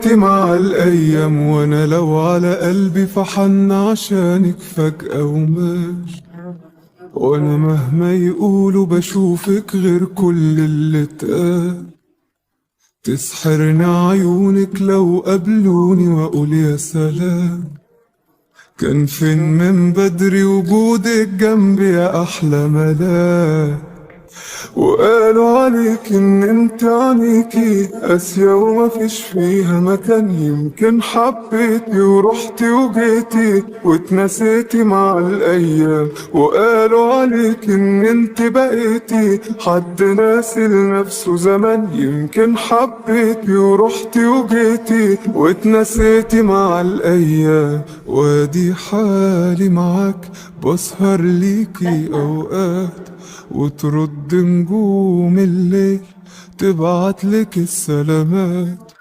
نسيتي مع الأيام، وأنا لو على قلبي فحن عشانك فجأة وماشي. وأنا مهما يقولوا بشوفك غير كل اللي اتقال. تسحرني عيونك لو قابلوني وأقول يا سلام. كان فين من بدري وجودك جنبي يا أحلى ملاك. وقالوا عليك ان انت عليكي قاسية ومفيش فيها مكان. يمكن حبيتي ورحتي وجيتي واتنسيتي مع الايام. وقالوا عليك ان انت بقيتي حد ناسي لنفسه زمان. يمكن حبيتي ورحتي وجيتي واتنسيتي مع الايام. وادي حالي معاك بسهر ليكي اوقات، وترد نجوم الليل تبعتلك السلامات.